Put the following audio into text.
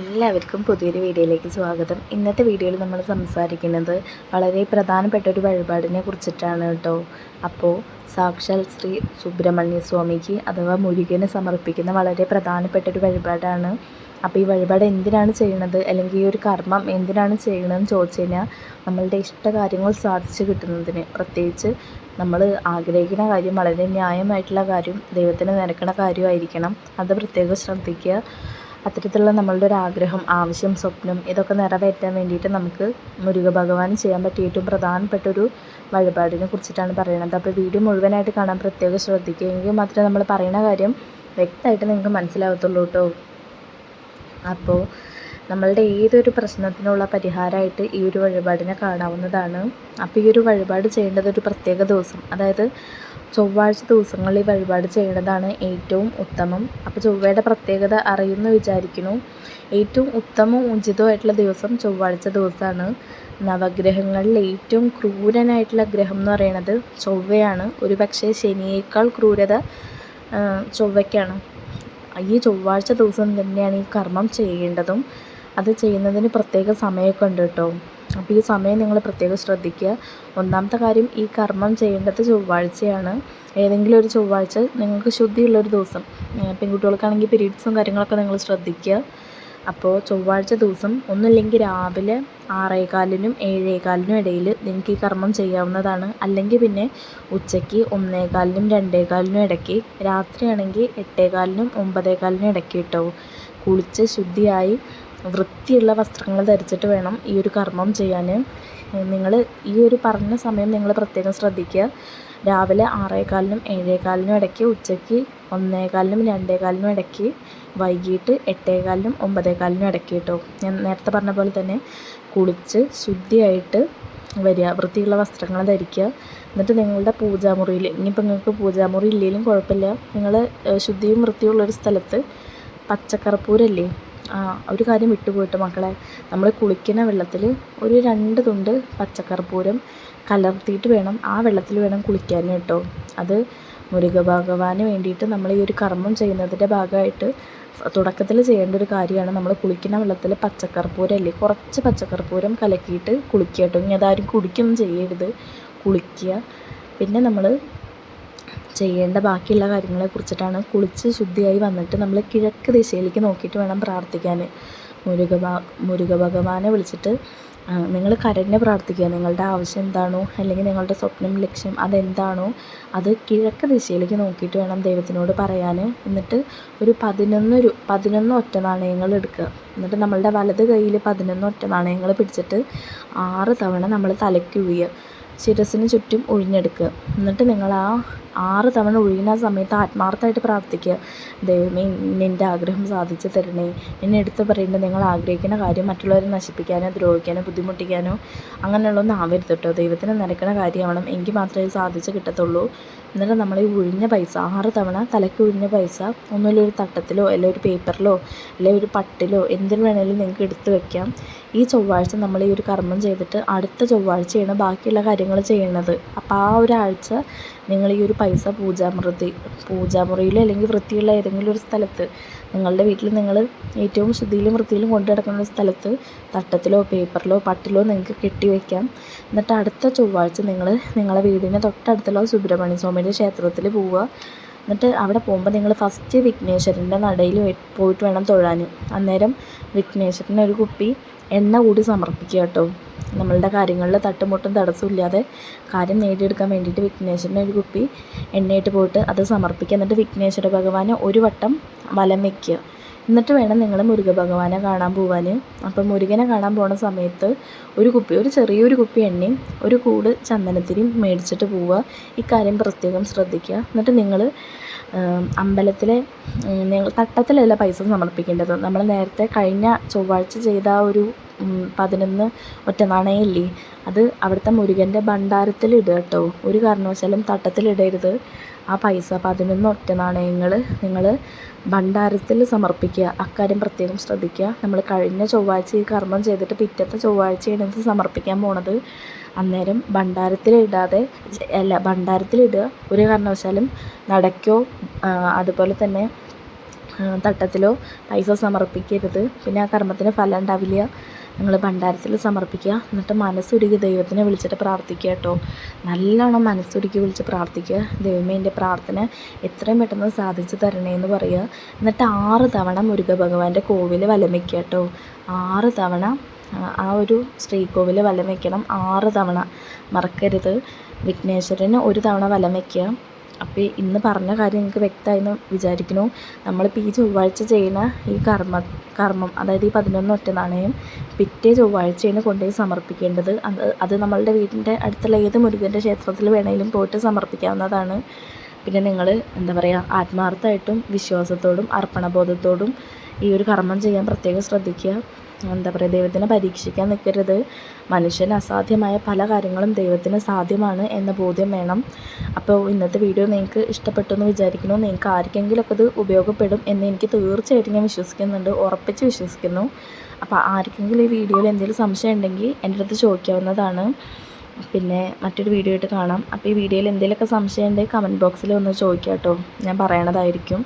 എല്ലാവർക്കും പുതിയൊരു വീഡിയോയിലേക്ക് സ്വാഗതം. ഇന്നത്തെ വീഡിയോയിൽ നമ്മൾ സംസാരിക്കുന്നത് വളരെ പ്രധാനപ്പെട്ട ഒരു വഴിപാടിനെ കുറിച്ചിട്ടാണ് കേട്ടോ. അപ്പോൾ സാക്ഷാൽ ശ്രീ സുബ്രഹ്മണ്യ സ്വാമിക്ക് അഥവാ മുരുകന് സമർപ്പിക്കുന്ന വളരെ പ്രധാനപ്പെട്ട ഒരു വഴിപാടാണ്. അപ്പോൾ ഈ വഴിപാട് എന്തിനാണ് ചെയ്യുന്നത്, അല്ലെങ്കിൽ ഈ ഒരു കർമ്മം എന്തിനാണ് ചെയ്യണമെന്ന് ചോദിച്ചു കഴിഞ്ഞാൽ നമ്മളുടെ ഇഷ്ടകാര്യങ്ങൾ സാധിച്ചു കിട്ടുന്നതിന്, പ്രത്യേകിച്ച് നമ്മൾ ആഗ്രഹിക്കുന്ന കാര്യം വളരെ ന്യായമായിട്ടുള്ള കാര്യം, ദൈവത്തിന് നിരക്കുന്ന കാര്യമായിരിക്കണം. അത് പ്രത്യേകം ശ്രദ്ധിക്കുക. അത്തരത്തിലുള്ള നമ്മളുടെ ഒരു ആഗ്രഹം, ആവശ്യം, സ്വപ്നം ഇതൊക്കെ നിറവേറ്റാൻ വേണ്ടിയിട്ട് നമുക്ക് മുരുക ഭഗവാൻ ചെയ്യാൻ പറ്റിയ ഏറ്റവും പ്രധാനപ്പെട്ടൊരു വഴിപാടിനെ കുറിച്ചിട്ടാണ് പറയുന്നത്. അപ്പോൾ വീഡിയോ മുഴുവനായിട്ട് കാണാൻ പ്രത്യേകം ശ്രദ്ധിക്കുക. എങ്കിൽ മാത്രമേ നമ്മൾ പറയുന്ന കാര്യം വ്യക്തമായിട്ട് നിങ്ങൾക്ക് മനസ്സിലാവത്തുള്ളൂ കേട്ടോ. അപ്പോൾ നമ്മളുടെ ഏതൊരു പ്രശ്നത്തിനുള്ള പരിഹാരമായിട്ട് ഈ ഒരു വഴിപാടിനെ കാണാവുന്നതാണ്. അപ്പോൾ ഈ ഒരു വഴിപാട് ചെയ്യേണ്ടത് ഒരു പ്രത്യേക ദിവസം, അതായത് ചൊവ്വാഴ്ച ദിവസങ്ങളിൽ ഈ വഴിപാട് ചെയ്യുന്നതാണ് ഏറ്റവും ഉത്തമം. അപ്പോൾ ചൊവ്വയുടെ പ്രത്യേകത അറിയുമെന്ന് വിചാരിക്കുന്നു. ഏറ്റവും ഉത്തമവും ഉചിതമായിട്ടുള്ള ദിവസം ചൊവ്വാഴ്ച ദിവസമാണ്. നവഗ്രഹങ്ങളിൽ ഏറ്റവും ക്രൂരനായിട്ടുള്ള ഗ്രഹം എന്ന് പറയുന്നത് ചൊവ്വയാണ്. ഒരു പക്ഷേ ശനിയേക്കാൾ ക്രൂരത ചൊവ്വയ്ക്കാണ്. ഈ ചൊവ്വാഴ്ച ദിവസം തന്നെയാണ് ഈ കർമ്മം ചെയ്യേണ്ടതും. അത് ചെയ്യുന്നതിന് പ്രത്യേക സമയമൊക്കെ ഉണ്ട് കേട്ടോ. അപ്പോൾ ഈ സമയം നിങ്ങൾ പ്രത്യേകം ശ്രദ്ധിക്കുക. ഒന്നാമത്തെ കാര്യം, ഈ കർമ്മം ചെയ്യേണ്ടത് ചൊവ്വാഴ്ചയാണ്. ഏതെങ്കിലും ഒരു ചൊവ്വാഴ്ച നിങ്ങൾക്ക് ശുദ്ധിയുള്ളൊരു ദിവസം, പെൺകുട്ടികൾക്കാണെങ്കിൽ പീരീഡ്സും കാര്യങ്ങളൊക്കെ നിങ്ങൾ ശ്രദ്ധിക്കുക. അപ്പോൾ ചൊവ്വാഴ്ച ദിവസം ഒന്നുമില്ലെങ്കിൽ രാവിലെ 6:15-നും 7:15-നും ഇടയിൽ നിങ്ങൾക്ക് ഈ കർമ്മം ചെയ്യാവുന്നതാണ്. അല്ലെങ്കിൽ പിന്നെ ഉച്ചയ്ക്ക് 1:15-നും 2:15-നും ഇടയ്ക്ക്, രാത്രിയാണെങ്കിൽ 8:15-നും 9:15-നും ഇടയ്ക്ക് കേട്ടോ. കുളിച്ച് ശുദ്ധിയായി വൃത്തിയുള്ള വസ്ത്രങ്ങൾ ധരിച്ചിട്ട് വേണം ഈ ഒരു കർമ്മം ചെയ്യാൻ. നിങ്ങൾ ഈ ഒരു പറഞ്ഞ സമയം നിങ്ങൾ പ്രത്യേകം ശ്രദ്ധിക്കുക. രാവിലെ 6:15-നും 7:15-നും ഇടയ്ക്ക്, ഉച്ചയ്ക്ക് 1:15-നും 2:15-നും ഇടയ്ക്ക്, വൈകിട്ട് 8:15-നും 9:15-നും ഇടയ്ക്ക് കേട്ടോ. ഞാൻ നേരത്തെ പറഞ്ഞ പോലെ തന്നെ കുളിച്ച് ശുദ്ധിയായിട്ട് വരിക, വൃത്തിയുള്ള വസ്ത്രങ്ങൾ ധരിക്കുക. എന്നിട്ട് നിങ്ങളുടെ പൂജാമുറിയിൽ, ഇനിയിപ്പോൾ നിങ്ങൾക്ക് പൂജാമുറി ഇല്ലെങ്കിലും കുഴപ്പമില്ല, നിങ്ങൾ ശുദ്ധിയും വൃത്തിയുള്ളൊരു സ്ഥലത്ത് പച്ചക്കർപ്പൂരല്ലേ, ഒരു കാര്യം വിട്ടുപോയിട്ട് മക്കളെ, നമ്മൾ കുളിക്കുന്ന വെള്ളത്തിൽ ഒരു 2 തുണ്ട് പച്ചക്കർപ്പൂരം കലർത്തിയിട്ട് വേണം ആ വെള്ളത്തിൽ വേണം കുളിക്കാൻ കേട്ടോ. അത് മുരുക ഭഗവാന് വേണ്ടിയിട്ട് നമ്മൾ ഈ ഒരു കർമ്മം ചെയ്യുന്നതിൻ്റെ ഭാഗമായിട്ട് തുടക്കത്തിൽ ചെയ്യേണ്ട ഒരു കാര്യമാണ്. നമ്മൾ കുളിക്കുന്ന വെള്ളത്തിൽ പച്ചക്കർപ്പൂരല്ലേ, കുറച്ച് പച്ചക്കർപ്പൂരം കലക്കിയിട്ട് കുളിക്കുക കേട്ടോ. ഇനി അതാരും കുടിക്കൊന്നും ചെയ്യരുത്, കുളിക്കുക. പിന്നെ നമ്മൾ ചെയ്യേണ്ട ബാക്കിയുള്ള കാര്യങ്ങളെ കുറിച്ചിട്ടാണ്. കുളിച്ച് ശുദ്ധിയായി വന്നിട്ട് നമ്മൾ കിഴക്ക് ദിശയിലേക്ക് നോക്കിയിട്ട് വേണം പ്രാർത്ഥിക്കാൻ. മുരുക ഭഗവാനെ വിളിച്ചിട്ട് നിങ്ങൾ കരഞ്ഞ് പ്രാർത്ഥിക്കുക. നിങ്ങളുടെ ആവശ്യം എന്താണോ, അല്ലെങ്കിൽ നിങ്ങളുടെ സ്വപ്നം, ലക്ഷ്യം അതെന്താണോ അത് കിഴക്ക് ദിശയിലേക്ക് നോക്കിയിട്ട് വേണം ദൈവത്തിനോട് പറയാൻ. എന്നിട്ട് ഒരു 11 ഒറ്റ നാണയങ്ങൾ എടുക്കുക. എന്നിട്ട് നമ്മളുടെ വലത് കയ്യിൽ 11 ഒറ്റ നാണയങ്ങൾ പിടിച്ചിട്ട് 6 തവണ നമ്മൾ തലയ്ക്ക് ഒഴിയുക, ശിരസിന് ചുറ്റും ഒഴിഞ്ഞെടുക്കുക. എന്നിട്ട് നിങ്ങൾ ആ 6 തവണ ഒഴിയുന്ന സമയത്ത് ആത്മാർത്ഥമായിട്ട് പ്രാർത്ഥിക്കുക. ദൈവമേ, നിൻ്റെ ആഗ്രഹം സാധിച്ചു തരണേ. എന്നെ എടുത്ത് പറയേണ്ടത് നിങ്ങൾ ആഗ്രഹിക്കുന്ന കാര്യം മറ്റുള്ളവരെ നശിപ്പിക്കാനോ ദ്രോഹിക്കാനോ ബുദ്ധിമുട്ടിക്കാനോ അങ്ങനെയുള്ളതൊന്നും ആവരുത് കേട്ടോ. ദൈവത്തിന് നിരക്കുന്ന കാര്യമാവണം, എങ്കിൽ മാത്രമേ ഇത് സാധിച്ച് കിട്ടത്തുള്ളൂ. എന്നിട്ട് നമ്മൾ ഈ ഒഴിഞ്ഞ പൈസ 6 തവണ തലയ്ക്ക് ഒഴിഞ്ഞ പൈസ ഒന്നുമില്ല ഒരു തട്ടത്തിലോ അല്ലെങ്കിൽ ഒരു പേപ്പറിലോ അല്ലെങ്കിൽ ഒരു പട്ടിലോ എന്തിനു വേണമെങ്കിലും നിങ്ങൾക്ക് എടുത്ത് വെക്കാം. ഈ ചൊവ്വാഴ്ച നമ്മൾ ഈ ഒരു കർമ്മം ചെയ്തിട്ട് അടുത്ത ചൊവ്വാഴ്ചയാണ് ബാക്കിയുള്ള കാര്യങ്ങൾ ചെയ്യുന്നത്. അപ്പോൾ ആ ഒരാഴ്ച നിങ്ങൾ ഈ ഒരു പൈസ പൂജാമുറിയിലോ അല്ലെങ്കിൽ വൃത്തിയുള്ള ഏതെങ്കിലും ഒരു സ്ഥലത്ത്, നിങ്ങളുടെ വീട്ടിൽ നിങ്ങൾ ഏറ്റവും ശുദ്ധിയിലും വൃത്തിയിലും കൊണ്ടു നടക്കുന്ന ഒരു സ്ഥലത്ത് തട്ടത്തിലോ പേപ്പറിലോ പട്ടിലോ നിങ്ങൾക്ക് കെട്ടിവെക്കാം. എന്നിട്ട് അടുത്ത ചൊവ്വാഴ്ച നിങ്ങൾ നിങ്ങളെ വീടിന് തൊട്ടടുത്തുള്ള സുബ്രഹ്മണ്യ സ്വാമിയുടെ ക്ഷേത്രത്തിൽ പോവുക. എന്നിട്ട് അവിടെ പോകുമ്പോൾ നിങ്ങൾ ഫസ്റ്റ് വിഘ്നേശ്വരൻ്റെ നടയിൽ പോയിട്ട് വേണം തൊഴാൻ. അന്നേരം വിഘ്നേശ്വരന് ഒരു കുപ്പി എണ്ണ കൂടി സമർപ്പിക്കുക കേട്ടോ. നമ്മളുടെ കാര്യങ്ങളിൽ തട്ടുമുട്ടും തടസ്സമില്ലാതെ കാര്യം നേടിയെടുക്കാൻ വേണ്ടിയിട്ട് വിഘ്നേശ്വരന് ഒരു കുപ്പി എണ്ണയിട്ട് പോയിട്ട് അത് സമർപ്പിക്കുക. എന്നിട്ട് വിഘ്നേശ്വര ഭഗവാനെ ഒരു വട്ടം വലം വയ്ക്കുക. എന്നിട്ട് വേണം നിങ്ങൾ മുരുക ഭഗവാനെ കാണാൻ പോവാൻ. അപ്പോൾ മുരുകനെ കാണാൻ പോകുന്ന സമയത്ത് ഒരു ചെറിയൊരു കുപ്പി എണ്ണയും ഒരു കൂട് ചന്ദനത്തിരിയും മേടിച്ചിട്ട് പോവുക. ഇക്കാര്യം പ്രത്യേകം ശ്രദ്ധിക്കുക. എന്നിട്ട് നിങ്ങൾ അമ്പലത്തിലെ നിങ്ങൾ തട്ടത്തിലല്ല പൈസ സമർപ്പിക്കേണ്ടത്. നമ്മൾ നേരത്തെ കഴിഞ്ഞ ചൊവ്വാഴ്ച ചെയ്ത ആ ഒരു 11 ഒറ്റ നാണയമില്ലേ, അത് അവിടുത്തെ മുരുകൻ്റെ ഭണ്ഡാരത്തിലിടുക കേട്ടോ. ഒരു കാരണവശാലും തട്ടത്തിലിടരുത്. ആ പൈസ 11 ഒറ്റ നാണയങ്ങൾ നിങ്ങൾ ഭണ്ഡാരത്തിൽ സമർപ്പിക്കുക. അക്കാര്യം പ്രത്യേകം ശ്രദ്ധിക്കുക. നമ്മൾ കഴിഞ്ഞ ചൊവ്വാഴ്ച ഈ കർമ്മം ചെയ്തിട്ട് പിറ്റത്തെ ചൊവ്വാഴ്ചയാണ് ഇത് സമർപ്പിക്കാൻ പോണത്. അന്നേരം ഭണ്ഡാരത്തിലിടുക. ഒരു കാരണവശാലും നടക്കോ അതുപോലെ തന്നെ തട്ടത്തിലോ പൈസ സമർപ്പിക്കരുത്. പിന്നെ ആ കർമ്മത്തിന് ഫലം ഉണ്ടാവില്ല. നിങ്ങൾ ഭണ്ഡാരത്തിൽ സമർപ്പിക്കുക. എന്നിട്ട് മനസ്സുരുകി ദൈവത്തിനെ വിളിച്ചിട്ട് പ്രാർത്ഥിക്കുക കേട്ടോ. നല്ലോണം മനസ്സുരുകി വിളിച്ച് പ്രാർത്ഥിക്കുക. ദൈവമേ, എൻ്റെ പ്രാർത്ഥന എത്രയും പെട്ടെന്ന് സാധിച്ചു തരണേ എന്ന് പറയുക. എന്നിട്ട് 6 തവണ മുരുക ഭഗവാന്റെ കോവിൽ വലം വയ്ക്കുക കേട്ടോ. 6 തവണ ആ ഒരു ശ്രീകോവിൽ വലം വയ്ക്കണം. 6 തവണ മറക്കരുത്. വിഘ്നേശ്വരന് 1 തവണ വലം വയ്ക്കുക. അപ്പോൾ ഇന്ന് പറഞ്ഞ കാര്യം നിങ്ങൾക്ക് വ്യക്തമായെന്ന് വിചാരിക്കുന്നു. നമ്മളിപ്പോൾ ഈ ചൊവ്വാഴ്ച ചെയ്യുന്ന ഈ കർമ്മം, അതായത് ഈ 11 ഒറ്റ നാണയം പിറ്റേ ചൊവ്വാഴ്ചയാണ് കൊണ്ടുപോയി സമർപ്പിക്കേണ്ടത്. അത് നമ്മളുടെ വീടിൻ്റെ അടുത്തുള്ള ഏത് മുരുകൻ്റെ ക്ഷേത്രത്തിൽ വേണമെങ്കിലും പോയിട്ട് സമർപ്പിക്കാവുന്നതാണ്. പിന്നെ നിങ്ങൾ എന്താ പറയുക, ആത്മാർത്ഥമായിട്ടും വിശ്വാസത്തോടും അർപ്പണബോധത്തോടും ഈ ഒരു കർമ്മം ചെയ്യാൻ പ്രത്യേകം ശ്രദ്ധിക്കുക. എന്താ പറയുക, ദൈവത്തിനെ പരീക്ഷിക്കാൻ നിൽക്കരുത്. മനുഷ്യന് അസാധ്യമായ പല കാര്യങ്ങളും ദൈവത്തിന് സാധ്യമാണ് എന്ന ബോധ്യം വേണം. അപ്പോൾ ഇന്നത്തെ വീഡിയോ നിങ്ങൾക്ക് ഇഷ്ടപ്പെട്ടു എന്ന് വിചാരിക്കുന്നു. നിങ്ങൾക്ക് ആർക്കെങ്കിലുമൊക്കെ ഇത് ഉപയോഗപ്പെടും എന്ന് എനിക്ക് തീർച്ചയായിട്ടും ഞാൻ വിശ്വസിക്കുന്നുണ്ട്, ഉറപ്പിച്ച് വിശ്വസിക്കുന്നു. അപ്പോൾ ആർക്കെങ്കിലും ഈ വീഡിയോയിൽ എന്തെങ്കിലും സംശയം ഉണ്ടെങ്കിൽ എൻ്റെ അടുത്ത് ചോദിക്കാവുന്നതാണ്. പിന്നെ മറ്റൊരു വീഡിയോ ആയിട്ട് കാണാം. അപ്പോൾ ഈ വീഡിയോയിൽ എന്തെങ്കിലുമൊക്കെ സംശയം ഉണ്ടെങ്കിൽ കമൻറ്റ് ബോക്സിൽ ഒന്ന് ചോദിക്കാം കേട്ടോ, ഞാൻ പറയണതായിരിക്കും.